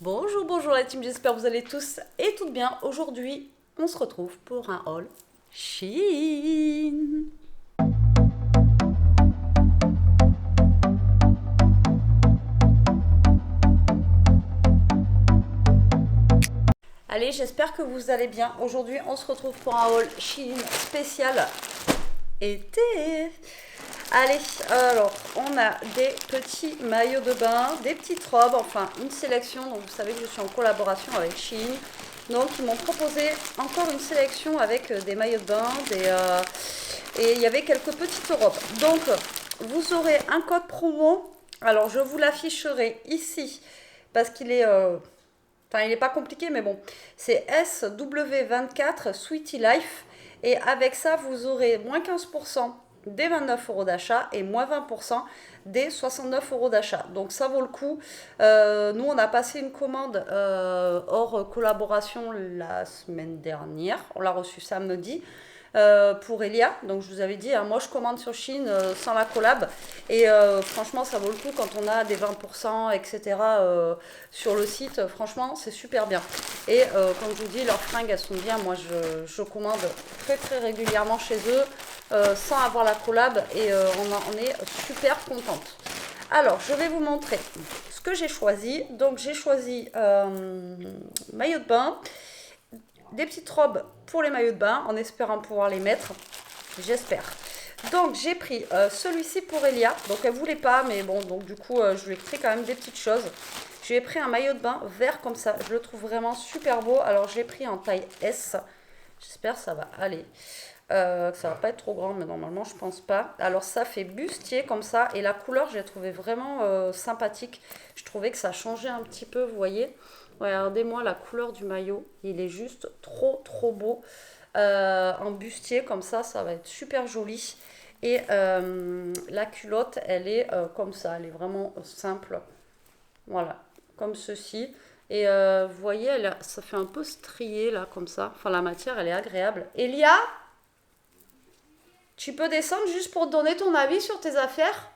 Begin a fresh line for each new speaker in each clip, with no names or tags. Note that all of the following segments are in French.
Bonjour, bonjour la team, j'espère que vous allez tous et toutes bien. Aujourd'hui, on se retrouve pour un haul Shein. Allez, j'espère que vous allez bien. Aujourd'hui, on se retrouve pour un haul Shein spécial été. Allez, alors, on a des petits maillots de bain, des petites robes, enfin une sélection. Donc, vous savez que je suis en collaboration avec Shein. Donc, ils m'ont proposé encore une sélection avec des maillots de bain, et il y avait quelques petites robes. Donc, vous aurez un code promo. Alors, je vous l'afficherai ici parce qu'il est... Enfin, il n'est pas compliqué, mais bon. C'est SW24 Sweetie Life. Et avec ça, vous aurez moins 15% des 29 euros d'achat et moins 20% des 69 euros d'achat. Donc ça vaut le coup. Nous, on a passé une commande hors collaboration la semaine dernière. On l'a reçu samedi. Pour Elia, donc je vous avais dit, hein, moi je commande sur Shein sans la collab et franchement ça vaut le coup quand on a des 20% etc. Sur le site, franchement c'est super bien et comme je vous dis leurs fringues elles sont bien, moi je commande très très régulièrement chez eux sans avoir la collab et on est super contente. Alors je vais vous montrer ce que j'ai choisi. Donc j'ai choisi maillot de bain, des petites robes pour les maillots de bain en espérant pouvoir les mettre, j'espère. Donc j'ai pris celui-ci pour Elia, donc elle voulait pas mais bon, donc du coup je lui ai pris quand même des petites choses. Je lui ai pris un maillot de bain vert comme ça, je le trouve vraiment super beau. Alors j'ai pris en taille S, j'espère ça va aller. Ça va pas être trop grand mais normalement je pense pas. Alors ça fait bustier comme ça et la couleur je l'ai trouvé vraiment sympathique. Je trouvais que ça changeait un petit peu, vous voyez. Ouais, regardez-moi la couleur du maillot, il est juste trop beau. En bustier comme ça va être super joli. Et la culotte, elle est comme ça, elle est vraiment simple. Voilà, comme ceci. Et vous voyez, ça fait un peu strié là, comme ça. Enfin, la matière, elle est agréable. Elia, tu peux descendre juste pour donner ton avis sur tes affaires?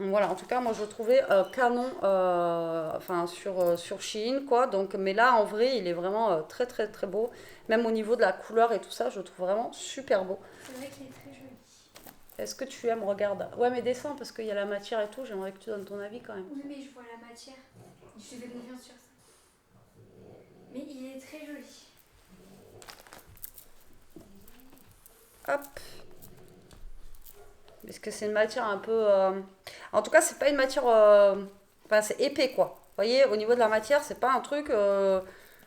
Voilà, en tout cas, moi je le trouvais canon enfin, sur Shein, quoi. Donc, mais là, en vrai, il est vraiment très beau. Même au niveau de la couleur et tout ça, je le trouve vraiment super beau.
C'est vrai qu'il est très joli.
Est-ce que tu aimes? Regarde. Ouais, mais descends parce qu'il y a la matière et tout. J'aimerais que tu donnes ton avis quand même.
Oui, mais je vois la matière. Je te fais confiance sur ça. Mais il est très joli.
Hop. Parce que c'est une matière un peu. En tout cas, c'est pas une matière. Enfin, c'est épais, quoi. Vous voyez, au niveau de la matière, c'est pas un truc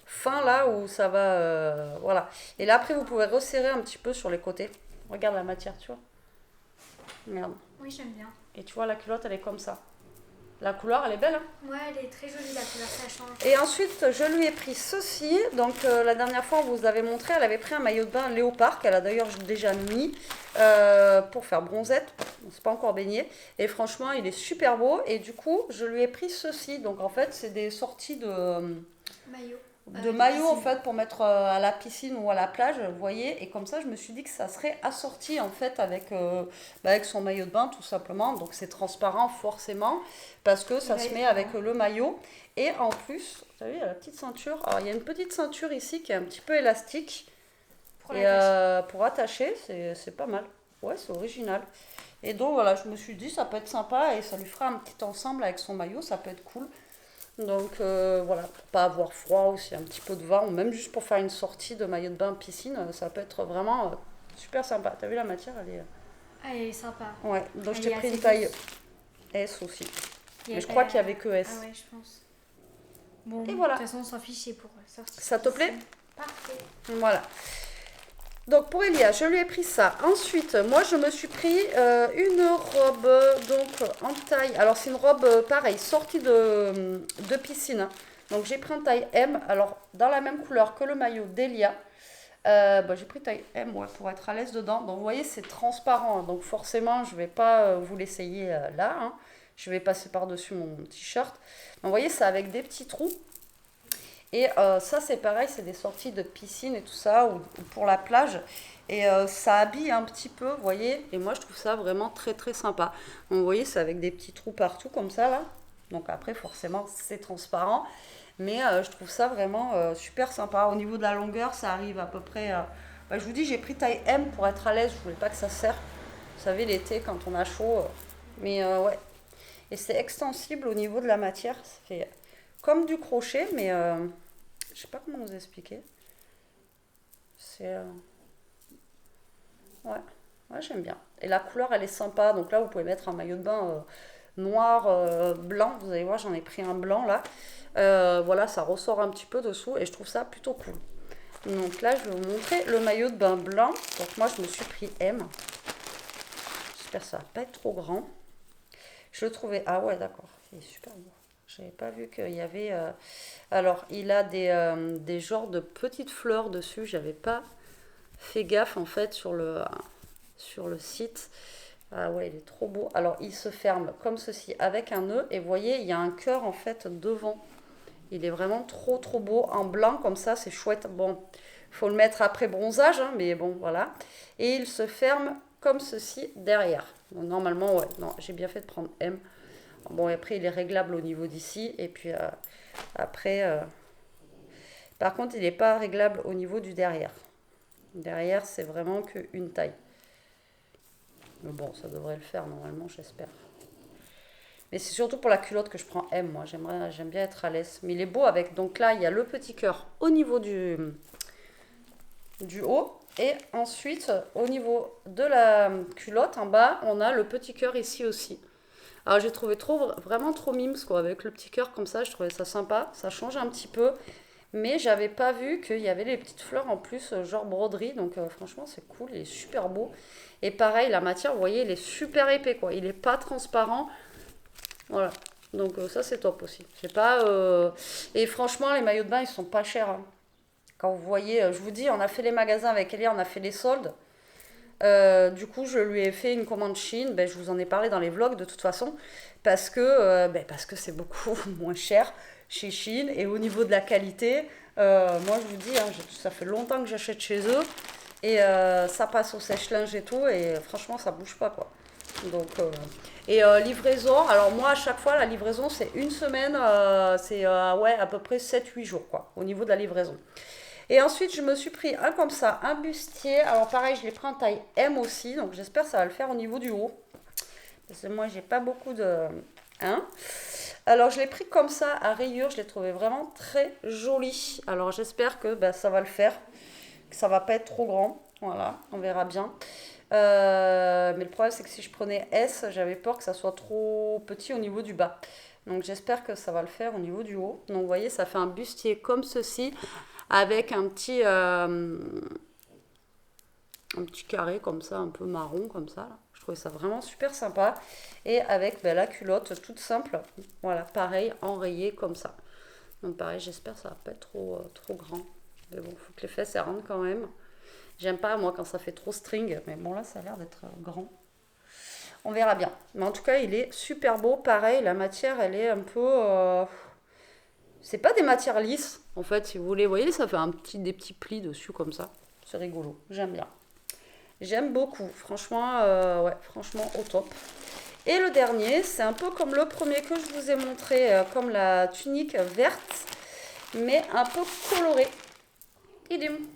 fin là où ça va. Voilà. Et là, après, vous pouvez resserrer un petit peu sur les côtés. Regarde la matière, tu vois. Merde.
Oui, j'aime bien.
Et tu vois, la culotte, elle est comme ça. La couleur, elle est belle, hein.
Ouais, elle est très jolie, la couleur, ça change.
Et ensuite, je lui ai pris ceci. Donc, la dernière fois, on vous avait montré, elle avait pris un maillot de bain léopard, qu'elle a d'ailleurs déjà mis pour faire bronzette. On ne s'est pas encore baigné. Et franchement, il est super beau. Et du coup, je lui ai pris ceci. Donc, en fait, c'est des sorties
Maillot.
de maillots en fait pour mettre à la piscine ou à la plage, vous voyez, et comme ça je me suis dit que ça serait assorti en fait avec son maillot de bain tout simplement, donc c'est transparent forcément parce que ça se met avec le maillot et en plus, vous savez, il y a la petite ceinture, alors il y a une petite ceinture ici qui est un petit peu élastique pour attacher, c'est pas mal, ouais c'est original. Et donc voilà, je me suis dit ça peut être sympa et ça lui fera un petit ensemble avec son maillot, ça peut être cool. Donc voilà, pour pas avoir froid aussi, un petit peu de vent, ou même juste pour faire une sortie de maillot de bain piscine, ça peut être vraiment super sympa. T'as vu la matière, elle est...
Ah, elle est sympa.
Ouais, donc je
Elle
t'ai
est
pris
assez
une taille
douce.
S aussi.
Et
Mais je crois qu'il y avait que S.
Ah ouais, je pense. Bon,
Et voilà.
de toute façon, on s'en fiche, c'est pour sortir.
Ça te plaît?
Parfait.
Voilà. Donc pour Elia, je lui ai pris ça. Ensuite, moi je me suis pris une robe donc en taille. Alors c'est une robe pareille, sortie de piscine, hein. Donc j'ai pris en taille M. Alors dans la même couleur que le maillot d'Elia. J'ai pris taille M ouais, pour être à l'aise dedans. Donc vous voyez c'est transparent. Hein. Donc forcément je vais pas vous l'essayer là. Hein. Je vais passer par-dessus mon t-shirt. Donc vous voyez c'est avec des petits trous. Et ça, c'est pareil, c'est des sorties de piscine et tout ça, ou pour la plage. Et ça habille un petit peu, vous voyez. Et moi, je trouve ça vraiment très sympa. Donc, vous voyez, c'est avec des petits trous partout, comme ça, là. Donc après, forcément, c'est transparent. Mais je trouve ça vraiment super sympa. Au niveau de la longueur, ça arrive à peu près... bah, je vous dis, j'ai pris taille M pour être à l'aise. Je voulais pas que ça serre. Vous savez, l'été, quand on a chaud. Mais ouais. Et c'est extensible au niveau de la matière. Ça fait comme du crochet, mais je sais pas comment vous expliquer. C'est... ouais. Ouais, j'aime bien. Et la couleur, elle est sympa. Donc là, vous pouvez mettre un maillot de bain noir, blanc. Vous allez voir, j'en ai pris un blanc là. Voilà, ça ressort un petit peu dessous et je trouve ça plutôt cool. Donc là, je vais vous montrer le maillot de bain blanc. Donc moi, je me suis pris M. J'espère que ça va pas être trop grand. Je le trouvais... ah ouais, d'accord. Il est super beau. J'avais pas vu qu'il y avait... alors, il a des genres de petites fleurs dessus. J'avais pas fait gaffe en fait sur le site. Ah ouais, il est trop beau. Alors, il se ferme comme ceci avec un nœud. Et vous voyez, il y a un cœur en fait devant. Il est vraiment trop trop beau. En blanc comme ça, c'est chouette. Bon, il faut le mettre après bronzage, hein, mais bon, voilà. Et il se ferme comme ceci derrière. Donc, normalement, ouais, non, j'ai bien fait de prendre M. Bon, et après, il est réglable au niveau d'ici. Et puis, après... par contre, il n'est pas réglable au niveau du derrière. Derrière, c'est vraiment qu'une taille. Mais bon, ça devrait le faire normalement, j'espère. Mais c'est surtout pour la culotte que je prends M, moi. J'aime bien être à l'aise. Mais il est beau avec... donc là, il y a le petit cœur au niveau du haut. Et ensuite, au niveau de la culotte, en bas, on a le petit cœur ici aussi. Alors, j'ai trouvé vraiment trop mimes, quoi. Avec le petit cœur comme ça, je trouvais ça sympa. Ça change un petit peu. Mais j'avais pas vu qu'il y avait les petites fleurs en plus, genre broderie. Donc franchement, c'est cool. Il est super beau. Et pareil, la matière, vous voyez, il est super épais, quoi. Il n'est pas transparent. Voilà. Donc ça, c'est top aussi. Je sais pas... et franchement, les maillots de bain, ils sont pas chers, hein. Quand vous voyez, je vous dis, on a fait les magasins avec Elia, on a fait les soldes. Du coup, je lui ai fait une commande Chine. Ben, je vous en ai parlé dans les vlogs de toute façon. Parce que c'est beaucoup moins cher chez Chine. Et au niveau de la qualité, moi je vous dis, hein, ça fait longtemps que j'achète chez eux. Et ça passe au sèche-linge et tout. Et franchement, ça bouge pas, quoi. Donc, livraison, alors moi à chaque fois la livraison c'est une semaine, c'est ouais, à peu près 7-8 jours, quoi, au niveau de la livraison. Et ensuite je me suis pris un comme ça, un bustier. Alors pareil, je l'ai pris en taille M aussi, donc j'espère que ça va le faire au niveau du haut. Parce que moi j'ai pas beaucoup de... hein. Alors je l'ai pris comme ça à rayures, je l'ai trouvé vraiment très joli. Alors j'espère que ça va le faire, que ça va pas être trop grand. Voilà, on verra bien. Mais le problème, c'est que si je prenais S, j'avais peur que ça soit trop petit au niveau du bas. Donc j'espère que ça va le faire au niveau du haut. Donc vous voyez, ça fait un bustier comme ceci, avec un petit carré comme ça, un peu marron comme ça. Là. Je trouvais ça vraiment super sympa. Et avec la culotte toute simple. Voilà, pareil, enrayée comme ça. Donc pareil, j'espère que ça va pas être trop grand. Mais bon, il faut que les fesses elles rentrent quand même. J'aime pas, moi, quand ça fait trop string. Mais bon, là, ça a l'air d'être grand. On verra bien. Mais en tout cas, il est super beau. Pareil, la matière, elle est un peu... c'est pas des matières lisses, en fait, si vous voulez. Vous voyez, ça fait des petits plis dessus, comme ça. C'est rigolo. J'aime bien. J'aime beaucoup. Franchement, ouais, franchement, au top. Et le dernier, c'est un peu comme le premier que je vous ai montré, comme la tunique verte, mais un peu colorée.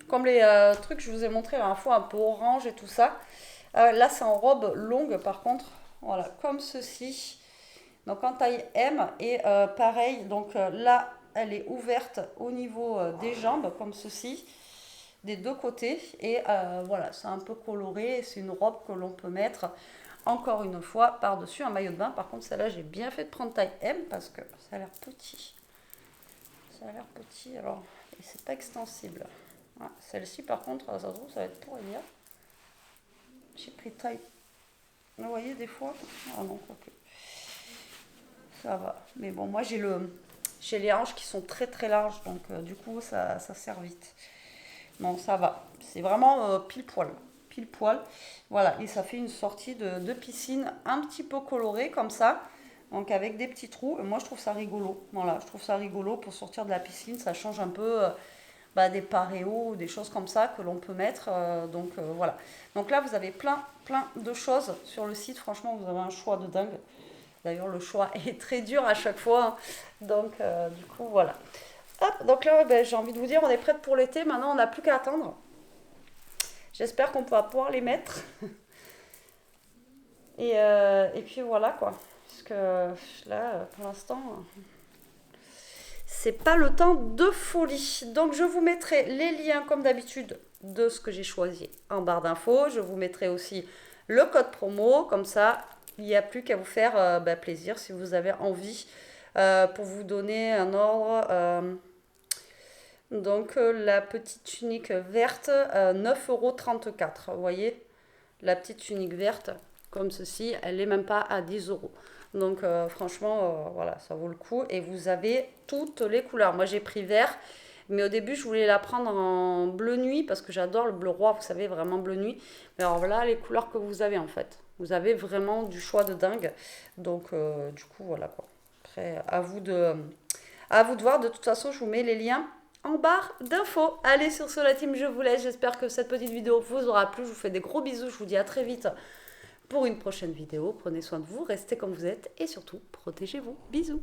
Comme les trucs que je vous ai montré la dernière fois, un peu orange et tout ça. Là, c'est en robe longue, par contre. Voilà, comme ceci. Donc, en taille M. Et pareil, donc là, elle est ouverte au niveau des jambes, comme ceci. Des deux côtés. Et voilà, c'est un peu coloré. C'est une robe que l'on peut mettre, encore une fois, par-dessus un maillot de bain. Par contre, celle-là, j'ai bien fait de prendre taille M parce que ça a l'air petit. Ça a l'air petit, alors... et c'est pas extensible. Ah, celle-ci, par contre, ça se trouve, ça va être pour Elia. J'ai pris taille. Vous voyez, des fois. Ah non, quoique. Ça va. Mais bon, moi, j'ai les hanches qui sont très très larges. Donc, du coup, ça sert vite. Non, ça va. C'est vraiment pile poil. Pile poil. Voilà. Et ça fait une sortie de piscine un petit peu colorée, comme ça. Donc, avec des petits trous. Et moi, je trouve ça rigolo. Voilà. Je trouve ça rigolo pour sortir de la piscine. Ça change un peu... des paréos, des choses comme ça que l'on peut mettre. Donc voilà. Donc là, vous avez plein de choses sur le site. Franchement, vous avez un choix de dingue. D'ailleurs, le choix est très dur à chaque fois. Hein. Donc, du coup, voilà. Hop, donc là, ben, j'ai envie de vous dire, on est prête pour l'été. Maintenant, on n'a plus qu'à attendre. J'espère qu'on va pouvoir les mettre. Et puis voilà, quoi. Parce que là, pour l'instant, c'est pas le temps de folie. Donc, je vous mettrai les liens, comme d'habitude, de ce que j'ai choisi en barre d'infos. Je vous mettrai aussi le code promo. Comme ça, il n'y a plus qu'à vous faire plaisir si vous avez envie pour vous donner un ordre. Donc, la petite tunique verte, 9,34 €. Vous voyez, la petite tunique verte, comme ceci, elle n'est même pas à 10 €. Donc, franchement, voilà, ça vaut le coup. Et vous avez toutes les couleurs. Moi, j'ai pris vert. Mais au début, je voulais la prendre en bleu nuit parce que j'adore le bleu roi, vous savez, vraiment bleu nuit. Mais alors voilà les couleurs que vous avez en fait. Vous avez vraiment du choix de dingue. Donc, du coup, voilà quoi. Après, à vous de voir. De toute façon, je vous mets les liens en barre d'infos. Allez, sur ce, la team, je vous laisse. J'espère que cette petite vidéo vous aura plu. Je vous fais des gros bisous. Je vous dis à très vite pour une prochaine vidéo. Prenez soin de vous, restez comme vous êtes et surtout, protégez-vous. Bisous.